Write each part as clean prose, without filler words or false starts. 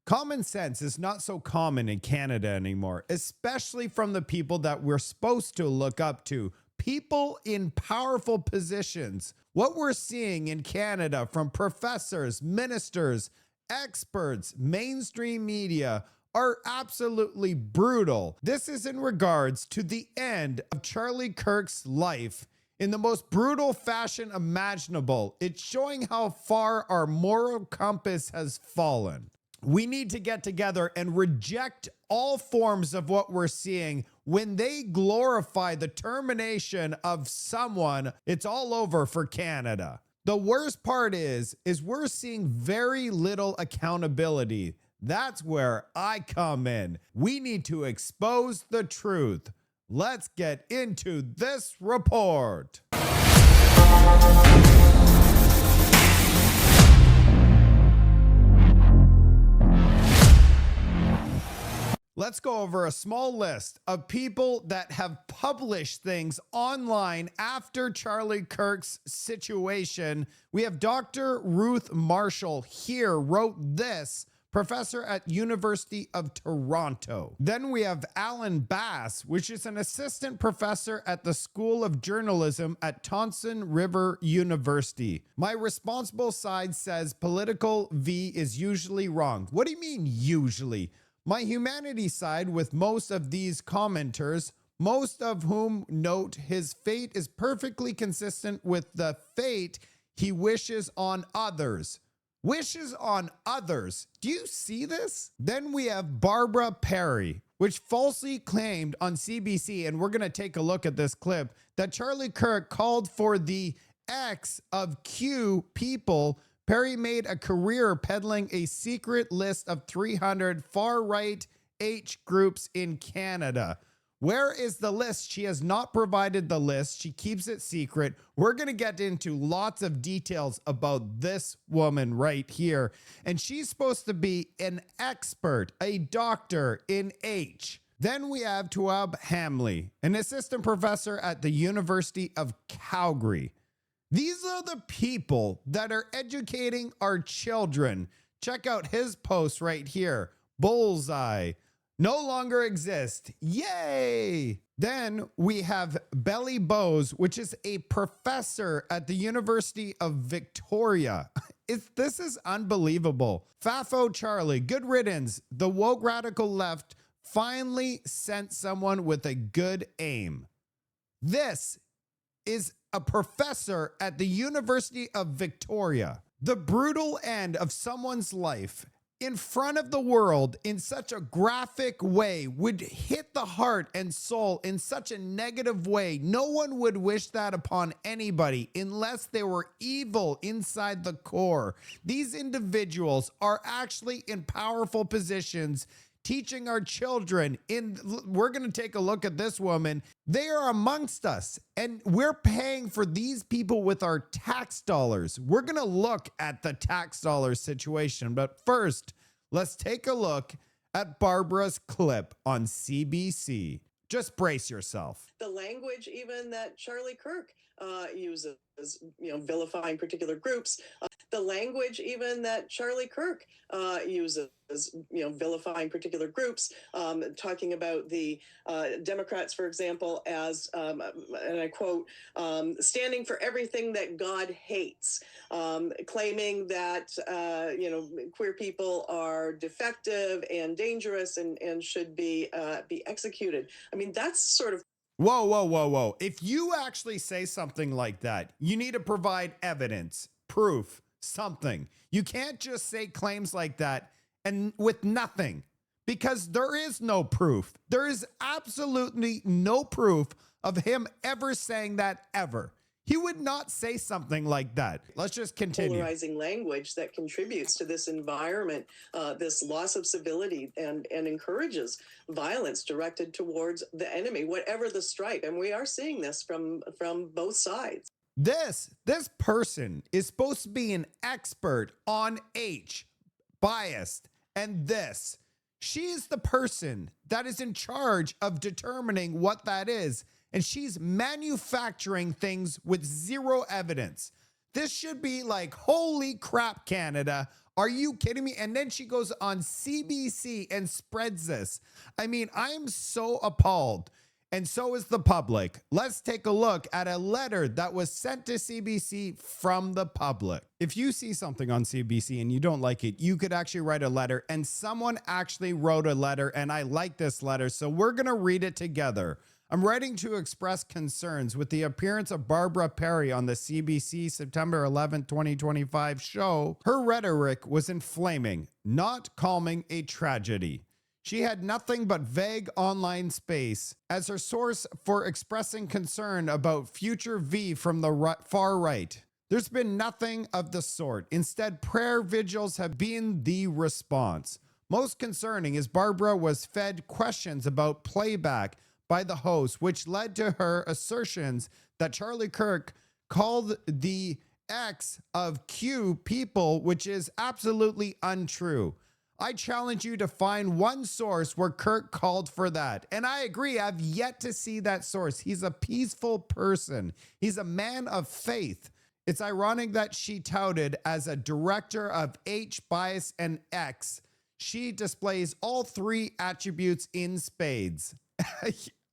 Common sense is not so common in Canada anymore, especially from the people that we're supposed to look up to. People in powerful positions. What we're seeing in Canada from professors, ministers, experts, mainstream media are absolutely brutal. This is in regards to the end of Charlie Kirk's life in the most brutal fashion imaginable. It's showing how far our moral compass has fallen. We need to get together and reject all forms of what we're seeing. When they glorify the termination of someone, it's all over for Canada. The worst part is we're seeing very little accountability. That's where I come in. We need to expose the truth. Let's get into this report. Let's go over a small list of people that have published things online after Charlie Kirk's situation. We have Dr. Ruth Marshall here wrote this, professor at University of Toronto. Then we have Alan Bass, which is an assistant professor at the School of Journalism at Thompson River University. My responsible side says political V is usually wrong. What do you mean usually? My humanities side with most of these commenters, most of whom note his fate is perfectly consistent with the fate he wishes on others. Wishes on others. Do you see this? Then we have Barbara Perry, which falsely claimed on CBC, and we're going to take a look at this clip, that Charlie Kirk called for the X of Q people. Perry made a career peddling a secret list of 300 far-right H groups in Canada. Where is the list? She has not provided the list. She keeps it secret. We're going to get into lots of details about this woman right here. And she's supposed to be an expert, a doctor in H. Then we have Tuab Hamley, an assistant professor at the University of Calgary. These are the people that are educating our children. Check out his post right here. Bullseye. No longer exist. Yay! Then we have Belly Bose, which is a professor at the University of Victoria. This is unbelievable. Fafo Charlie, good riddance. The woke radical left finally sent someone with a good aim. This is a professor at the University of Victoria. The brutal end of someone's life in front of the world in such a graphic way would hit the heart and soul in such a negative way. No one would wish that upon anybody unless they were evil inside the core. These individuals are actually in powerful positions teaching our children. We're going to take a look at this woman. They are amongst us, and we're paying for these people with our tax dollars. We're going to look at the tax dollars situation, but first, let's take a look at Barbara's clip on CBC. Just brace yourself. The language even that Charlie Kirk uses, vilifying particular groups. The language even that Charlie Kirk uses, vilifying particular groups, talking about the Democrats, for example, as, and I quote, standing for everything that God hates, claiming that, queer people are defective and dangerous and should be executed. I mean, that's sort of Whoa, whoa, whoa, whoa. If you actually say something like that, you need to provide evidence, proof, something. You can't just say claims like that and with nothing, because there is no proof. There is absolutely no proof of him ever saying that ever. He would not say something like that. Let's just continue. Polarizing language that contributes to this environment, this loss of civility, and encourages violence directed towards the enemy, whatever the stripe. And we are seeing this from both sides. This person is supposed to be an expert on H, biased, and this. She is the person that is in charge of determining what that is. And she's manufacturing things with zero evidence. This should be like, holy crap, Canada. Are you kidding me? And then she goes on CBC and spreads this. I mean, I'm so appalled. And so is the public. Let's take a look at a letter that was sent to CBC from the public. If you see something on CBC and you don't like it, you could actually write a letter, and someone actually wrote a letter, and I like this letter, so we're going to read it together. I'm writing to express concerns with the appearance of Barbara Perry on the CBC September 11, 2025 show. Her rhetoric was inflaming, not calming a tragedy. She had nothing but vague online space as her source for expressing concern about future V from the far right. There's been nothing of the sort. Instead, prayer vigils have been the response. Most concerning is Barbara was fed questions about playback by the host, which led to her assertions that Charlie Kirk called the ex of Q people, which is absolutely untrue. I challenge you to find one source where Kirk called for that. And I agree, I've yet to see that source. He's a peaceful person. He's a man of faith. It's ironic that she touted as a director of H, bias, and X. She displays all three attributes in spades.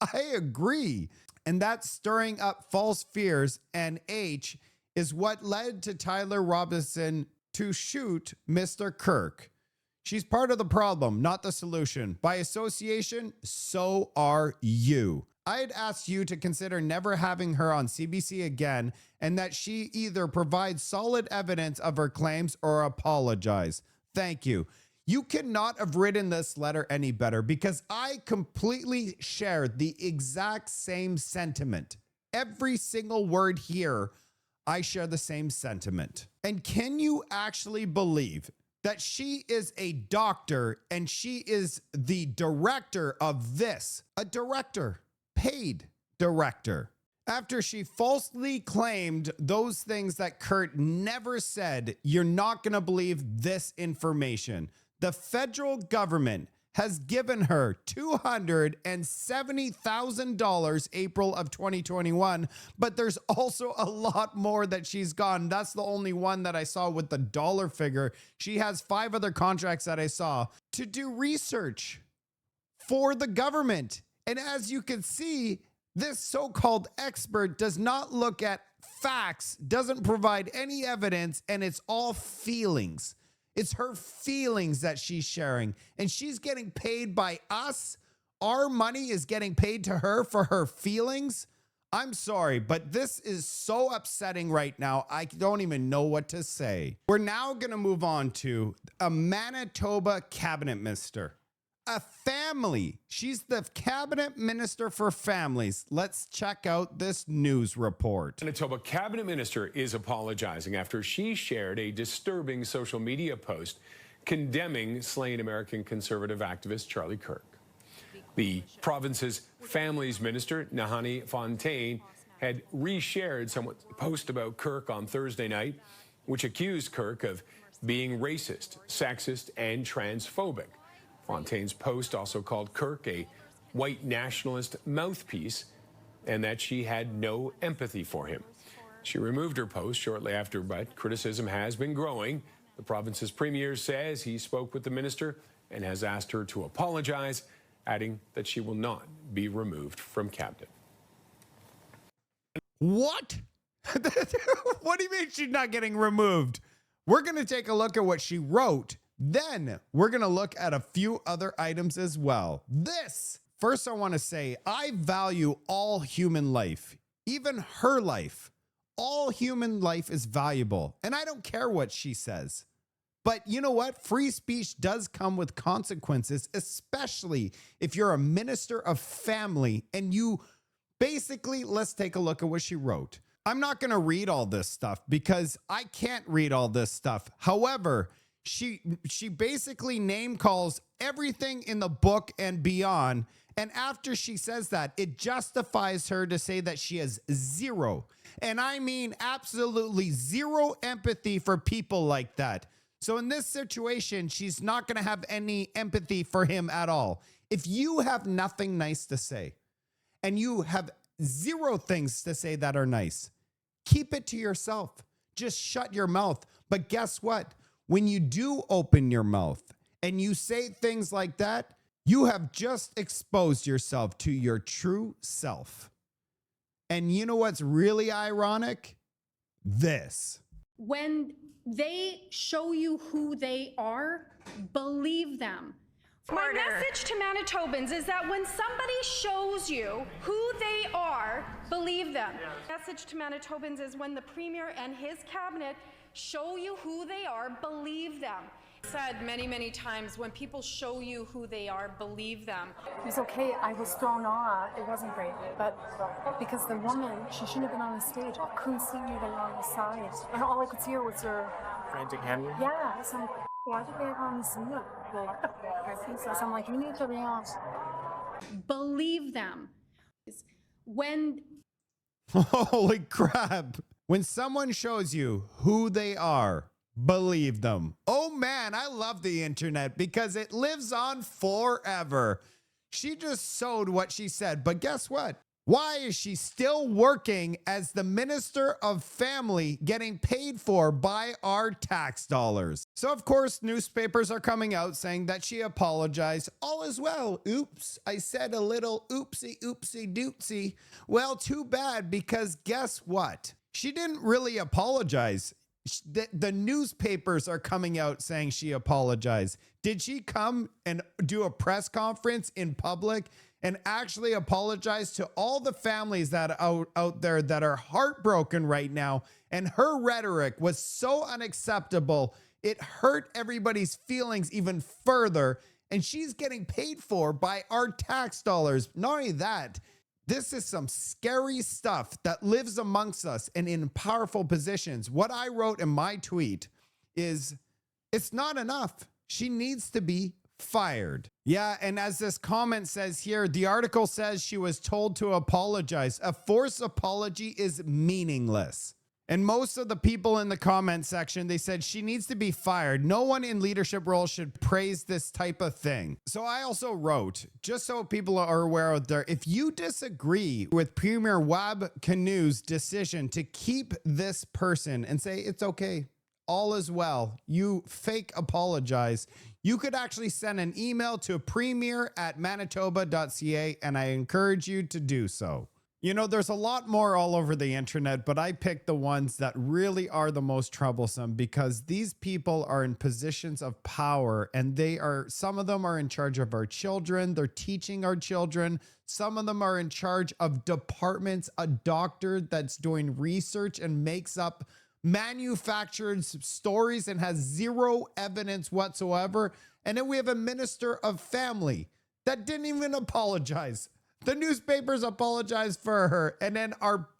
I agree. And that's stirring up false fears. And H is what led to Tyler Robinson to shoot Mr. Kirk. She's part of the problem, not the solution. By association, so are you. I'd ask you to consider never having her on CBC again, and that she either provides solid evidence of her claims or apologize. Thank you. You cannot have written this letter any better, because I completely shared the exact same sentiment. Every single word here, I share the same sentiment. And can you actually believe that she is a doctor and she is the director of this? A director, paid director. After she falsely claimed those things that Kurt never said, you're not going to believe this information. The federal government has given her $270,000 April of 2021, but there's also a lot more that she's gotten. That's the only one that I saw with the dollar figure. She has 5 other contracts that I saw to do research for the government. And as you can see, this so-called expert does not look at facts, doesn't provide any evidence, and it's all feelings. It's her feelings that she's sharing, and she's getting paid by us. Our money is getting paid to her for her feelings. I'm sorry, but this is so upsetting right now. I don't even know what to say. We're now going to move on to a Manitoba cabinet minister. A family. She's the cabinet minister for families. Let's check out this news report. Manitoba cabinet minister is apologizing after she shared a disturbing social media post condemning slain American conservative activist Charlie Kirk. The province's families minister, Nahani Fontaine, had reshared someone's post about Kirk on Thursday night, which accused Kirk of being racist, sexist, and transphobic. Fontaine's post also called Kirk a white nationalist mouthpiece and that she had no empathy for him. She removed her post shortly after, but criticism has been growing. The province's premier says he spoke with the minister and has asked her to apologize, adding that she will not be removed from cabinet. What? What do you mean she's not getting removed? We're going to take a look at what she wrote. Then we're going to look at a few other items as well. First, I want to say I value all human life, even her life. All human life is valuable, and I don't care what she says. But you know what? Free speech does come with consequences, especially if you're a minister of family and you basically, let's take a look at what she wrote. I'm not going to read all this stuff because I can't read all this stuff. However, she basically name calls everything in the book and beyond. And after she says that, it justifies her to say that she has zero, and I mean absolutely zero empathy for people like that. So in this situation, she's not going to have any empathy for him at all. If you have nothing nice to say and you have zero things to say that are nice, keep it to yourself. Just shut your mouth. But guess what? when you do open your mouth and you say things like that, you have just exposed yourself to your true self. And you know what's really ironic? This. When they show you who they are, believe them. My message to Manitobans is that when somebody shows you who they are, believe them. Message to Manitobans is when the Premier and his cabinet show you who they are, believe them. Said many, many times, when people show you who they are, believe them. It was okay. I was thrown off. It wasn't great. But because the woman, she shouldn't have been on the stage. I couldn't see her there on the side. And all I could see her was her... Frantic hand? Yeah. So I'm like, why did they have her on the side? I think so. So I'm like, you need to react. Believe them. When... Holy crap. When someone shows you who they are, believe them. Oh man, I love the internet because it lives on forever. She just sowed what she said, but guess what? Why is she still working as the Minister of Family, getting paid for by our tax dollars? So of course, newspapers are coming out saying that she apologized. All is well. Oops, I said a little oopsie doopsie. Well, too bad, because guess what? She didn't really apologize. The newspapers are coming out saying she apologized. Did she come and do a press conference in public and actually apologize to all the families that are out there that are heartbroken right now? And her rhetoric was so unacceptable, it hurt everybody's feelings even further. And she's getting paid for by our tax dollars. Not only that, this is some scary stuff that lives amongst us and in powerful positions. What I wrote in my tweet is, it's not enough. She needs to be fired. Yeah, and as this comment says here, the article says she was told to apologize. A forced apology is meaningless. And most of the people in the comment section, they said she needs to be fired. No one in leadership roles should praise this type of thing. So I also wrote, just so people are aware out there, if you disagree with Premier Wab Kinu's decision to keep this person and say, it's okay, all is well, you fake apologize, you could actually send an email to premier@manitoba.ca, and I encourage you to do so. You know, there's a lot more all over the internet, but I picked the ones that really are the most troublesome because these people are in positions of power, and some of them are in charge of our children. They're teaching our children. Some of them are in charge of departments, a doctor that's doing research and makes up manufactured stories and has zero evidence whatsoever. And then we have a Minister of Family that didn't even apologize. The newspapers apologized for her. And then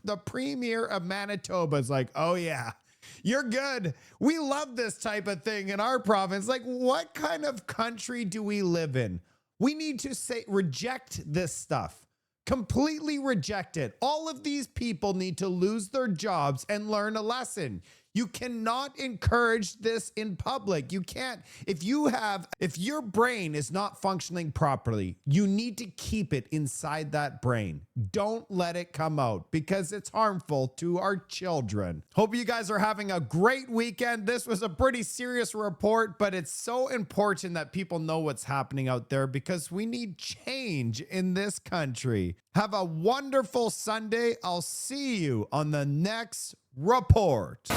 the Premier of Manitoba is like, oh yeah, you're good. We love this type of thing in our province. Like, what kind of country do we live in? We need to reject this stuff. Completely reject it. All of these people need to lose their jobs and learn a lesson. You cannot encourage this in public. You can't. If your brain is not functioning properly, you need to keep it inside that brain. Don't let it come out because it's harmful to our children. Hope you guys are having a great weekend. This was a pretty serious report, but it's so important that people know what's happening out there because we need change in this country. Have a wonderful Sunday. I'll see you on the next report.